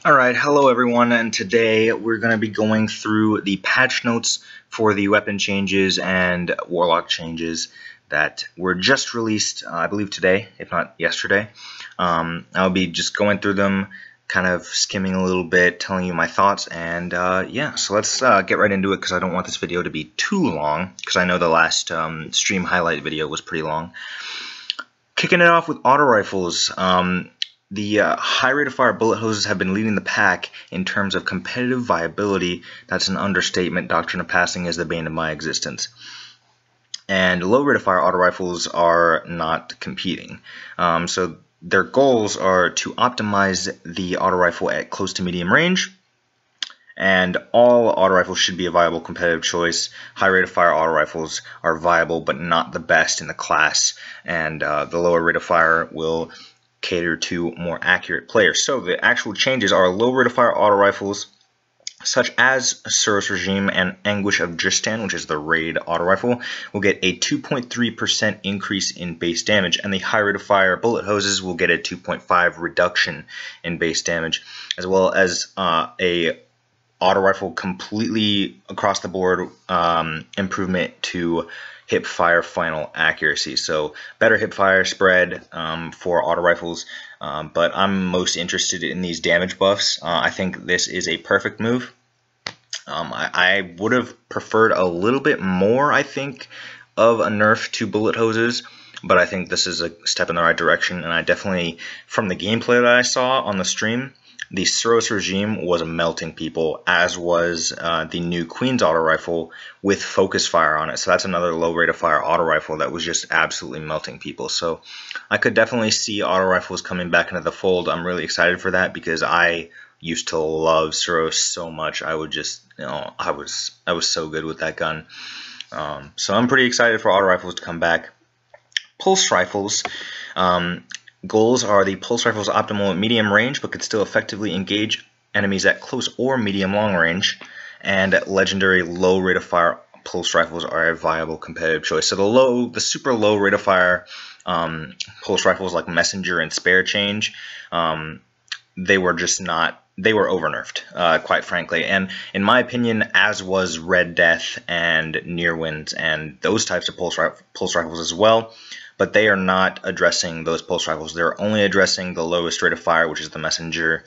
Alright, hello everyone, and today we're going to be going through the patch notes for the weapon changes and warlock changes that were just released, I believe today, if not yesterday. I'll be just going through them, kind of skimming a little bit, telling you my thoughts, and yeah, so let's get right into it because I don't want this video to be too long, because I know the last stream highlight video was pretty long. Kicking it off with auto rifles. The high rate of fire bullet hoses have been leading the pack in terms of competitive viability. That's an understatement. Doctrine of Passing is the bane of my existence. And low rate of fire auto rifles are not competing. So their goals are to optimize the auto rifle at close to medium range. And all auto rifles should be a viable competitive choice. High rate of fire auto rifles are viable but not the best in the class. And the lower rate of fire will cater to more accurate players. So the actual changes are low rate of fire auto rifles such as Suros Regime and Anguish of Dristan, which is the raid auto rifle, will get a 2.3% increase in base damage, and the high rate of fire bullet hoses will get a 2.5 reduction in base damage, as well as a auto rifle completely across the board improvement to hip fire final accuracy. So better hip fire spread for auto rifles, but I'm most interested in these damage buffs. I think this is a perfect move. I would have preferred a little bit more, I think, of a nerf to bullet hoses, but I think this is a step in the right direction, and I definitely, from the gameplay that I saw on the stream, the Suros Regime was melting people, as was the new Queen's auto rifle with focus fire on it. So that's another low rate of fire auto rifle that was just absolutely melting people. So I could definitely see auto rifles coming back into the fold. I'm really excited for that because I used to love Suros so much. I would just, I was so good with that gun. So I'm pretty excited for auto rifles to come back. Pulse rifles. Goals are the pulse rifle's optimal at medium range, but could still effectively engage enemies at close or medium-long range. And legendary low rate of fire pulse rifles are a viable competitive choice. So the super low rate of fire pulse rifles like Messenger and Spare Change, they were just not. They were over-nerfed, quite frankly. And in my opinion, as was Red Death and Near Winds and those types of pulse rifles as well. But they are not addressing those pulse rifles. They're only addressing the lowest rate of fire, which is the Messenger,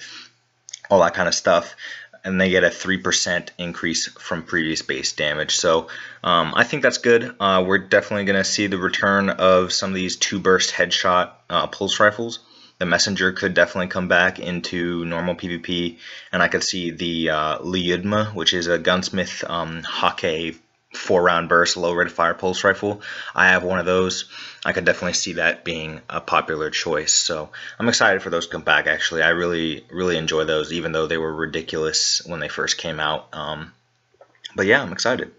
all that kind of stuff. And they get a 3% increase from previous base damage. So I think that's good. We're definitely going to see the return of some of these 2-burst headshot pulse rifles. The Messenger could definitely come back into normal PvP. And I could see the Lyudma, which is a gunsmith Hake 4-round burst low rate of fire pulse rifle. I have one of those. I could definitely see that being a popular choice. So I'm excited for those to come back. Actually, I really enjoy those, even though they were ridiculous when they first came out. But yeah, I'm excited.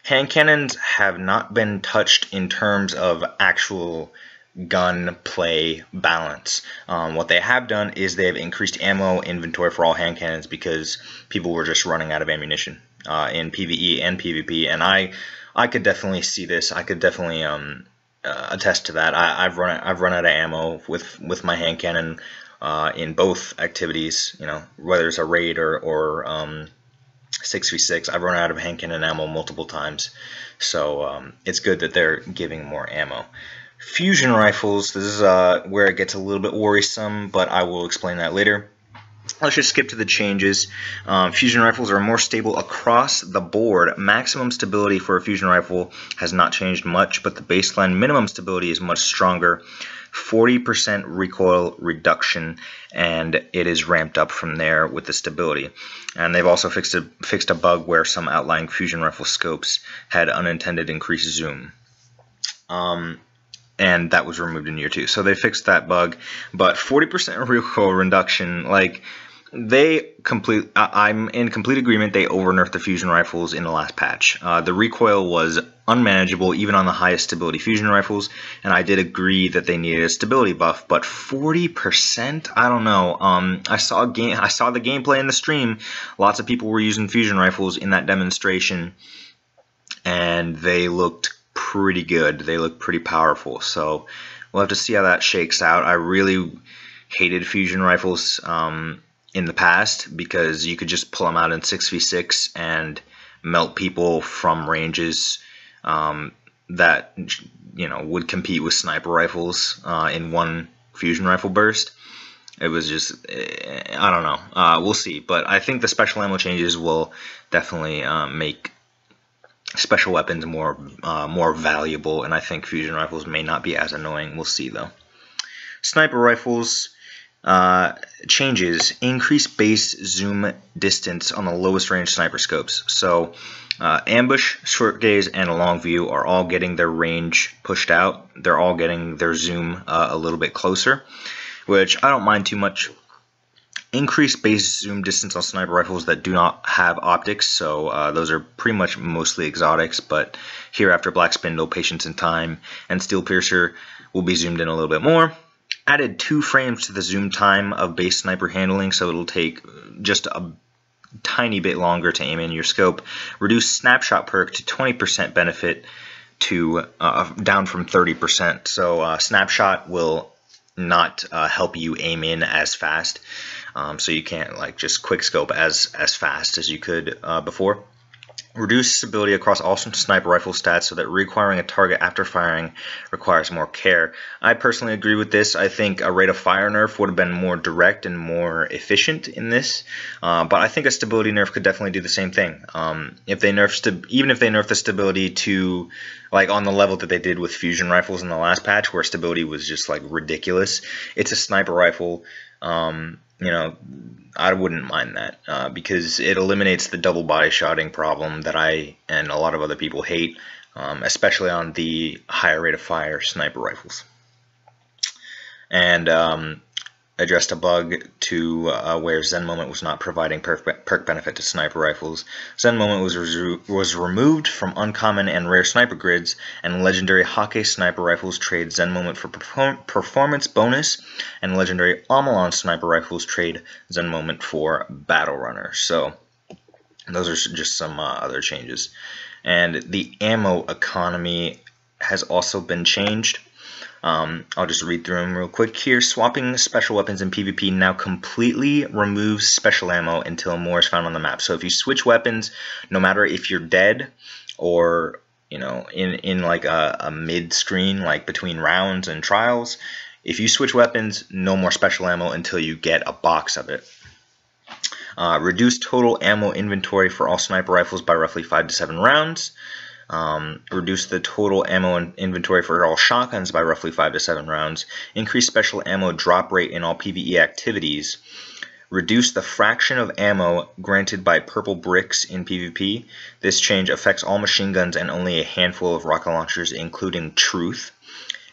Hand cannons have not been touched in terms of actual gun play balance. What they have done is they have increased ammo inventory for all hand cannons because people were just running out of ammunition in PvE and PvP, and I could definitely see this. I could definitely attest to that. I've run out of ammo with my hand cannon in both activities. Whether it's a raid or 6v6, I've run out of hand cannon ammo multiple times. So it's good that they're giving more ammo. Fusion rifles, this is where it gets a little bit worrisome, but I will explain that later. Let's just skip to the changes. Fusion rifles are more stable across the board. Maximum stability for a fusion rifle has not changed much, but the baseline minimum stability is much stronger. 40% recoil reduction, and it is ramped up from there with the stability. And they've also fixed a bug where some outlying fusion rifle scopes had unintended increased zoom. And that was removed in year 2. So they fixed that bug. But 40% recoil reduction, like, I'm in complete agreement they over-nerfed the fusion rifles in the last patch. The recoil was unmanageable even on the highest stability fusion rifles, and I did agree that they needed a stability buff, but 40%? I don't know. I saw the gameplay in the stream. Lots of people were using fusion rifles in that demonstration, and they looked pretty good. They look pretty powerful, so we'll have to see how that shakes out. I really hated fusion rifles in the past, because you could just pull them out in 6v6 and melt people from ranges that would compete with sniper rifles in one fusion rifle burst. It was just, I don't know. We'll see. But I think the special ammo changes will definitely make special weapons more valuable, and I think fusion rifles may not be as annoying. We'll see though. Sniper rifles changes: increase base zoom distance on the lowest range sniper scopes. So ambush, short gaze, and long view are all getting their range pushed out. They're all getting their zoom a little bit closer, which I don't mind too much. Increase base zoom distance on sniper rifles that do not have optics, so those are pretty much mostly exotics, but here after Black Spindle, Patience in Time, and Steel Piercer will be zoomed in a little bit more. Added 2 frames to the zoom time of base sniper handling, so it'll take just a tiny bit longer to aim in your scope. Reduce snapshot perk to 20% benefit to down from 30%, so snapshot will not help you aim in as fast. So you can't like just quick scope as fast as you could before. Reduce stability across all sniper rifle stats so that reacquiring a target after firing requires more care. I personally agree with this. I think a rate of fire nerf would have been more direct and more efficient in this, but I think a stability nerf could definitely do the same thing. If they even if they nerf the stability to like on the level that they did with fusion rifles in the last patch, where stability was just like ridiculous, it's a sniper rifle. I wouldn't mind that because it eliminates the double body shotting problem that I and a lot of other people hate, especially on the higher rate of fire sniper rifles. And addressed a bug to where Zen Moment was not providing perk benefit to sniper rifles. Zen Moment was removed from uncommon and rare sniper grids, and legendary Hake sniper rifles trade Zen Moment for performance bonus, and legendary Amalon sniper rifles trade Zen Moment for battle runner. So those are just some other changes. And the ammo economy has also been changed. I'll just read through them real quick here. Swapping special weapons in PvP now completely removes special ammo until more is found on the map. So if you switch weapons, no matter if you're dead or in like a mid screen, like between rounds and trials, if you switch weapons, no more special ammo until you get a box of it. Reduce total ammo inventory for all sniper rifles by roughly 5 to 7 rounds. Reduce the total ammo inventory for all shotguns by roughly 5 to 7 rounds. Increase special ammo drop rate in all PvE activities. Reduce the fraction of ammo granted by purple bricks in PvP. This change affects all machine guns and only a handful of rocket launchers, including Truth.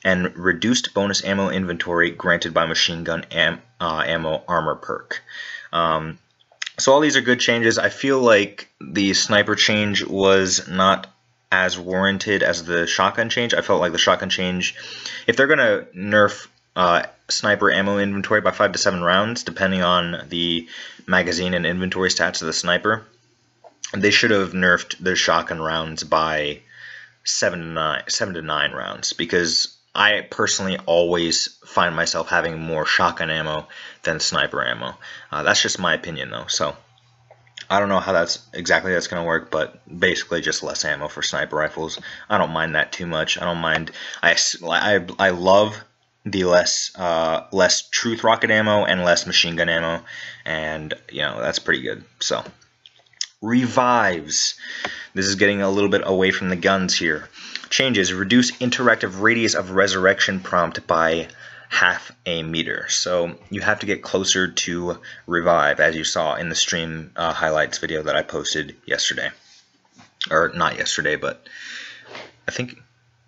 And reduced bonus ammo inventory granted by machine gun ammo armor perk. So all these are good changes. I feel like the sniper change was not as warranted as the shotgun change. I felt like the shotgun change, if they're going to nerf sniper ammo inventory by 5 to 7 rounds, depending on the magazine and inventory stats of the sniper, they should have nerfed their shotgun rounds by 7 to 9 rounds, because I personally always find myself having more shotgun ammo than sniper ammo. That's just my opinion though, so I don't know how that's going to work, but basically just less ammo for sniper rifles. I don't mind that too much. I don't mind. I love the less truth rocket ammo and less machine gun ammo, and that's pretty good. So revives. This is getting a little bit away from the guns here. Changes: reduce interactive radius of resurrection prompt by half a meter. So you have to get closer to revive, as you saw in the stream highlights video that I posted yesterday, or not yesterday, but I think,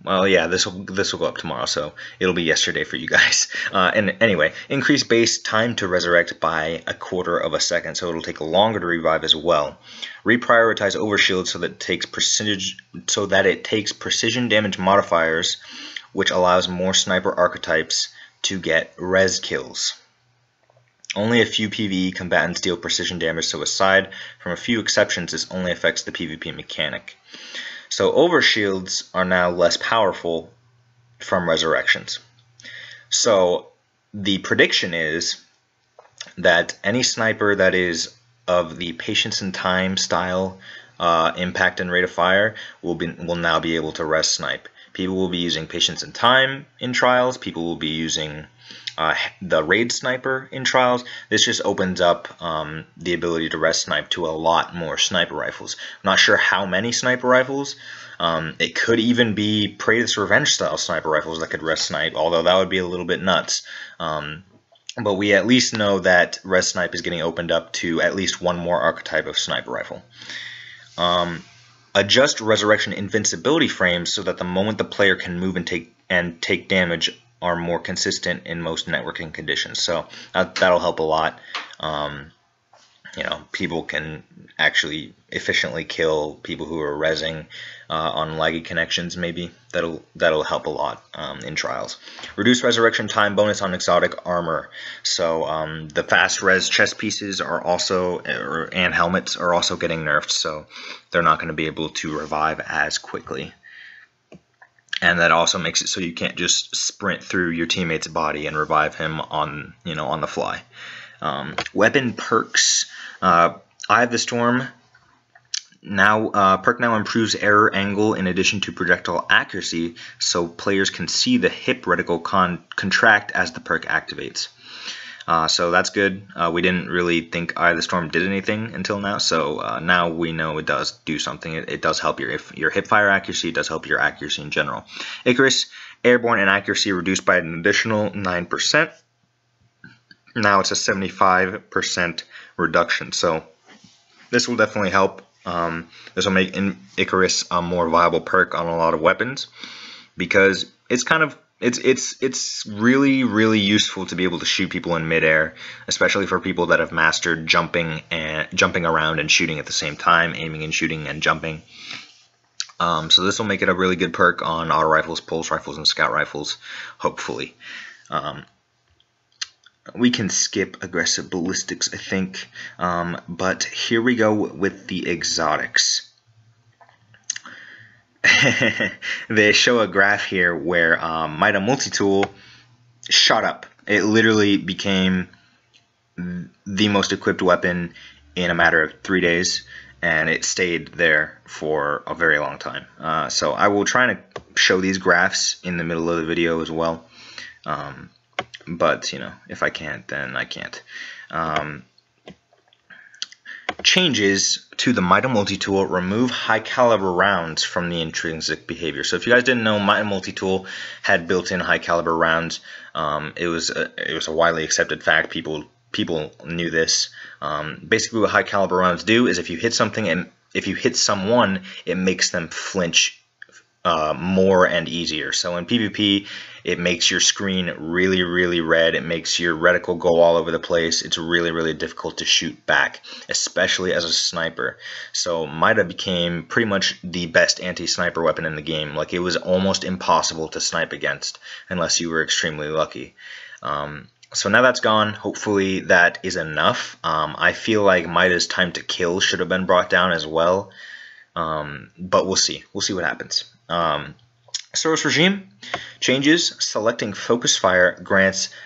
well, yeah, this will go up tomorrow, so it'll be yesterday for you guys. And anyway, increase base time to resurrect by 1/4 of a second, so it'll take longer to revive as well. Reprioritize overshield so that it takes precision damage modifiers, which allows more sniper archetypes to get res kills. Only a few PvE combatants deal precision damage, so aside from a few exceptions, this only affects the PvP mechanic. So overshields are now less powerful from resurrections. So the prediction is that any sniper that is of the patience and time style impact and rate of fire will now be able to rest snipe. People will be using patience and time in trials. People will be using the raid sniper in trials. This just opens up the ability to rest snipe to a lot more sniper rifles. I'm not sure how many sniper rifles. It could even be Praetor's Revenge style sniper rifles that could rest snipe, although that would be a little bit nuts. But we at least know that rest snipe is getting opened up to at least one more archetype of sniper rifle. Adjust resurrection invincibility frames so that the moment the player can move and take damage are more consistent in most networking conditions. So that'll help a lot. You know, people can actually efficiently kill people who are rezzing on laggy connections. Maybe that'll help a lot in trials. Reduce resurrection time bonus on exotic armor. So the fast res chest pieces are also and helmets are also getting nerfed, so they're not going to be able to revive as quickly. And that also makes it so you can't just sprint through your teammate's body and revive him on the fly. Weapon perks. Eye of the Storm. Perk now improves error angle in addition to projectile accuracy, so players can see the hip reticle contract as the perk activates. So that's good. We didn't really think Eye of the Storm did anything until now, so now we know it does do something. It does help your hip fire accuracy. It does help your accuracy in general. Icarus, airborne inaccuracy reduced by an additional 9%. Now it's a 75% reduction, so this will definitely help. This will make Icarus a more viable perk on a lot of weapons, because it's really useful to be able to shoot people in midair, especially for people that have mastered jumping around and shooting at the same time, aiming and shooting and jumping. So this will make it a really good perk on auto rifles, pulse rifles, and scout rifles, hopefully. We can skip aggressive ballistics, I think, but here we go with the exotics. They show a graph here where Mida Multitool shot up. It literally became the most equipped weapon in a matter of 3 days, and it stayed there for a very long time. So I will try to show these graphs in the middle of the video as well. But, you know, if I can't, then I can't. Changes to the Mida Multitool remove high caliber rounds from the intrinsic behavior. So if you guys didn't know, Mida Multitool had built-in high caliber rounds. It was a widely accepted fact. People knew this. Basically, what high caliber rounds do is if you hit something and if you hit someone, it makes them flinch more and easier. So in PvP, it makes your screen really red. It makes your reticle go all over the place. It's really difficult to shoot back, especially as a sniper. So Mida became pretty much the best anti-sniper weapon in the game. Like, it was almost impossible to snipe against unless you were extremely lucky. So now that's gone. Hopefully that is enough. I feel like Mida's time to kill should have been brought down as well. But we'll see. We'll see what happens. Soros regime changes. Selecting focus fire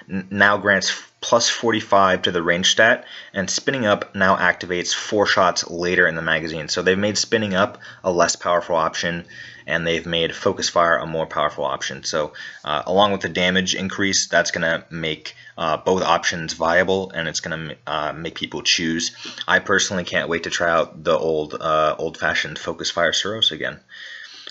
now grants plus 45 to the range stat, and spinning up now activates 4 shots later in the magazine. So they've made spinning up a less powerful option, and they've made focus fire a more powerful option. So along with the damage increase, that's going to make both options viable, and it's going to make people choose. I personally can't wait to try out the old-fashioned focus fire Soros again.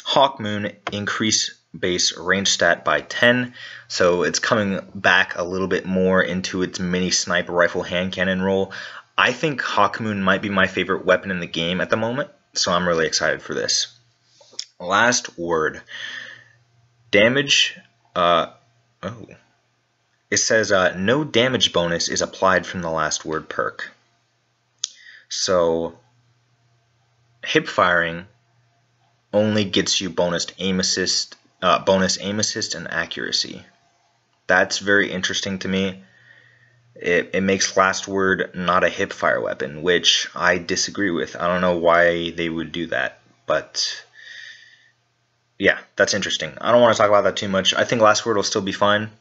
Hawk Moon increase base range stat by 10, so it's coming back a little bit more into its mini sniper rifle hand cannon role. I think Hawk Moon might be my favorite weapon in the game at the moment, so I'm really excited for this. Last word. Damage. It says no damage bonus is applied from the last word perk. So hip firing only gets you bonus aim assist and accuracy. That's very interesting to me. It makes last word not a hip fire weapon, which I disagree with. I don't know why they would do that, but yeah, that's interesting. I don't want to talk about that too much. I think last word will still be fine,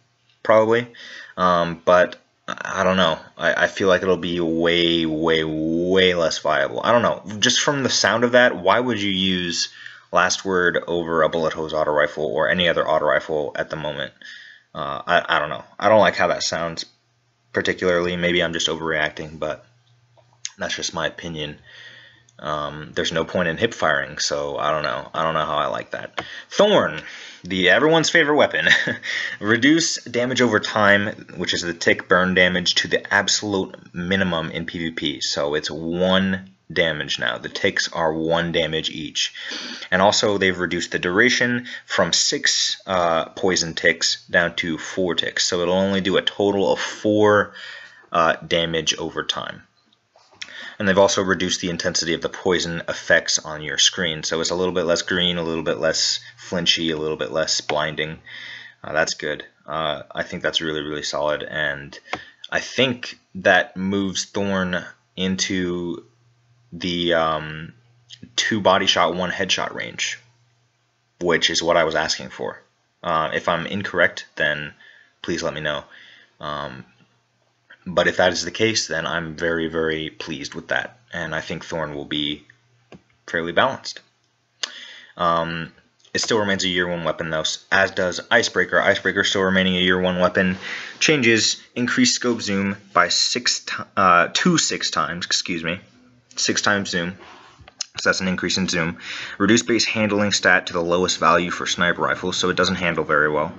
probably, but I don't know. I feel like it'll be way, way, way less viable. I don't know. Just from the sound of that, why would you use Last Word over a bullet hose auto rifle or any other auto rifle at the moment? I don't know. I don't like how that sounds particularly. Maybe I'm just overreacting, but that's just my opinion. There's no point in hip firing, so I don't know. I don't know how I like that. Thorn, everyone's favorite weapon. Reduce damage over time, which is the tick burn damage, to the absolute minimum in PvP. So it's 1 damage now. The ticks are 1 damage each. And also they've reduced the duration from 6 poison ticks down to 4 ticks. So it'll only do a total of 4 damage over time. And they've also reduced the intensity of the poison effects on your screen. So it's a little bit less green, a little bit less flinchy, a little bit less blinding. That's good. I think that's really, really solid. And I think that moves Thorn into the 2 body shot, 1 headshot range, which is what I was asking for. If I'm incorrect, then please let me know. But if that is the case, then I'm very, very pleased with that. And I think Thorn will be fairly balanced. It still remains a year 1 weapon, though, as does Icebreaker. Icebreaker still remaining a year 1 weapon. Changes: increased scope zoom by 6 times, 6 times zoom. So that's an increase in zoom. Reduce base handling stat to the lowest value for sniper rifles, so it doesn't handle very well.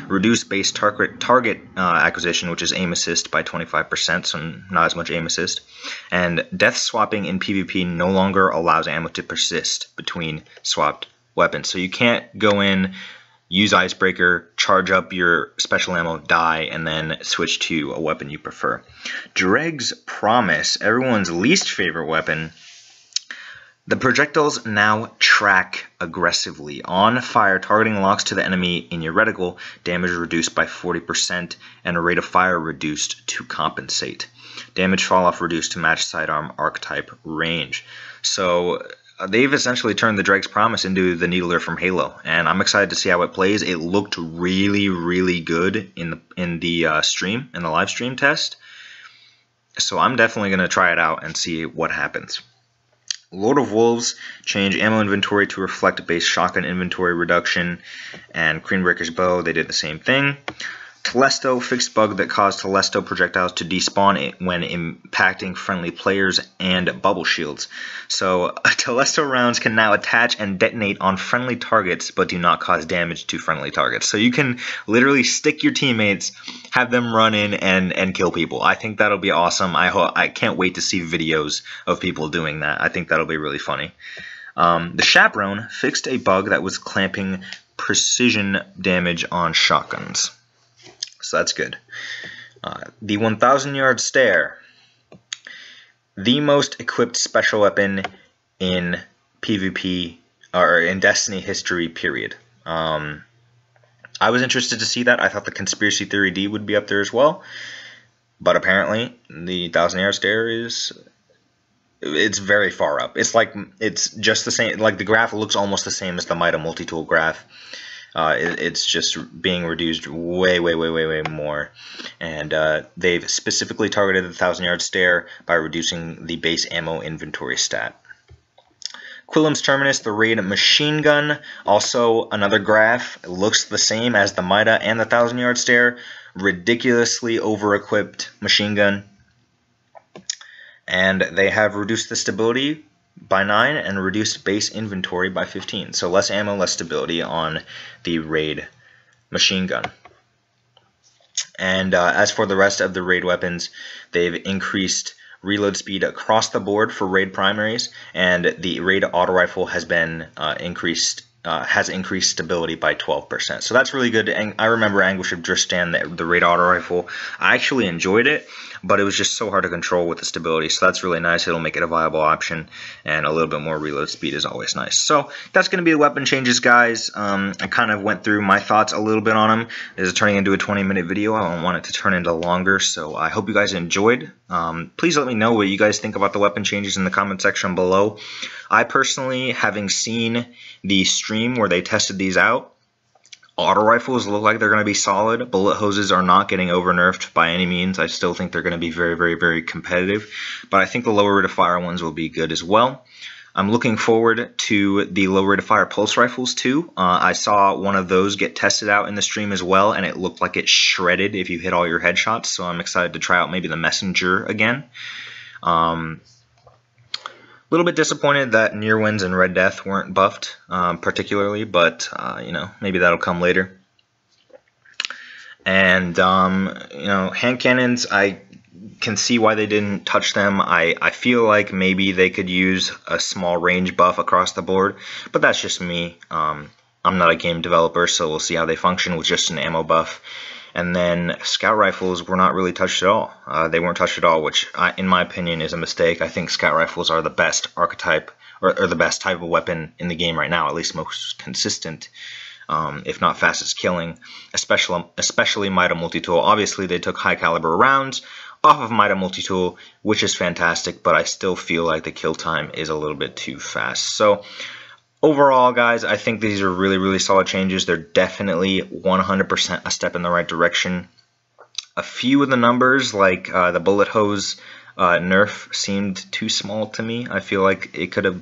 Reduce base target acquisition, which is aim assist, by 25%, so not as much aim assist. And death swapping in PvP no longer allows ammo to persist between swapped weapons. So you can't go in, use Icebreaker, charge up your special ammo, die, and then switch to a weapon you prefer. Dreg's Promise, everyone's least favorite weapon. The projectiles now track aggressively. On fire, targeting locks to the enemy in your reticle, damage reduced by 40%, and a rate of fire reduced to compensate. Damage fall off reduced to match sidearm archetype range. So they've essentially turned the Dreg's Promise into the Needler from Halo, and I'm excited to see how it plays. It looked really, really good in the stream, in the live stream test. So I'm definitely going to try it out and see what happens. Lord of Wolves, change ammo inventory to reflect base shotgun inventory reduction, and Queenbreaker's Bow, they did the same thing. Telesto, fixed bug that caused Telesto projectiles to despawn when impacting friendly players and bubble shields. So Telesto rounds can now attach and detonate on friendly targets but do not cause damage to friendly targets. So you can literally stick your teammates, have them run in and kill people. I think that'll be awesome. I can't wait to see videos of people doing that. I think that'll be really funny. The Chaperone fixed a bug that was clamping precision damage on shotguns. So that's good. The 1,000 yard stare. The most equipped special weapon in PvP or in Destiny history, period. I was interested to see that. I thought the Conspiracy Theory D would be up there as well. But apparently the 1,000 yard stare it's very far up. It's just the same. Like the graph looks almost the same as the Mida multi-tool graph. It's just being reduced way more, and they've specifically targeted the 1,000 yard stare by reducing the base ammo inventory stat. Quillam's Terminus, the raid machine gun, also another graph. It looks the same as the Mida and the 1,000 yard stare. Ridiculously over-equipped machine gun, and they have reduced the stability by 9 and reduced base inventory by 15. So less ammo, less stability on the raid machine gun. And as for the rest of the raid weapons, they've increased reload speed across the board for raid primaries, and the raid auto rifle has been increased stability by 12%. So that's really good. And I remember Anguish of Dristan, the raid auto rifle. I actually enjoyed it, but it was just so hard to control with the stability. So that's really nice. It'll make it a viable option, and a little bit more reload speed is always nice. So that's going to be the weapon changes, guys. I kind of went through my thoughts a little bit on them. This is turning into a 20-minute video. I don't want it to turn into longer, so I hope you guys enjoyed. Please let me know what you guys think about the weapon changes in the comment section below. I personally, having seen the stream where they tested these out, Auto rifles look like they're going to be solid. Bullet hoses are not getting over nerfed by any means. I still think they're going to be very, very, very competitive. But I think the lower rate of fire ones will be good as well. I'm looking forward to the low rate of fire pulse rifles too. I saw one of those get tested out in the stream as well, and it looked like it shredded if you hit all your headshots. So I'm excited to try out maybe the Messenger again. A little bit disappointed that Near Winds and Red Death weren't buffed particularly, but you know, maybe that'll come later. And you know, hand cannons, I can see why they didn't touch them. I feel like maybe they could use a small range buff across the board, but that's just me. I'm not a game developer, so we'll see how they function with just an ammo buff. And then scout rifles were not really touched at all. They weren't touched at all, which in my opinion is a mistake. I think scout rifles are the best archetype, or the best type of weapon in the game right now, at least most consistent. If not fastest killing, especially Mida Multitool. Obviously, they took high caliber rounds off of Mida Multitool, which is fantastic, but I still feel like the kill time is a little bit too fast. So overall, guys, I think these are really, really solid changes. They're definitely 100% a step in the right direction. A few of the numbers, like the bullet hose nerf, seemed too small to me. I feel like it could have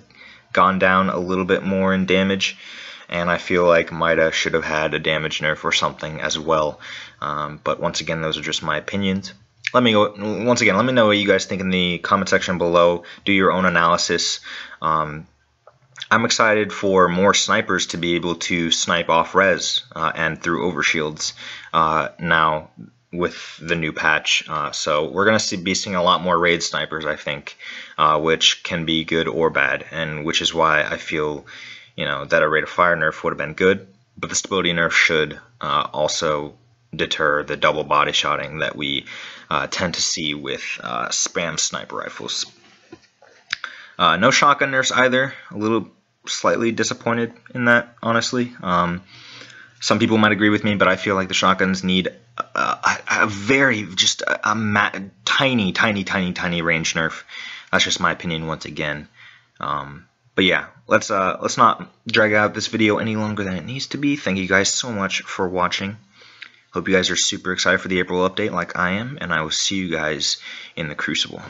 gone down a little bit more in damage. And I feel like Mida should have had a damage nerf or something as well. But once again, those are just my opinions. Let me know what you guys think in the comment section below. Do your own analysis. I'm excited for more snipers to be able to snipe off res and through overshields now with the new patch. So we're going to be seeing a lot more raid snipers, I think, which can be good or bad, and which is why I feel, you know, that a rate of fire nerf would have been good, but the stability nerf should also deter the double body shotting that we tend to see with spam sniper rifles. No shotgun nerfs either. A little slightly disappointed in that, honestly. Some people might agree with me, but I feel like the shotguns need a very, just a tiny range nerf. That's just my opinion once again. But yeah, let's not drag out this video any longer than it needs to be. Thank you guys so much for watching. Hope you guys are super excited for the April update like I am, and I will see you guys in the Crucible.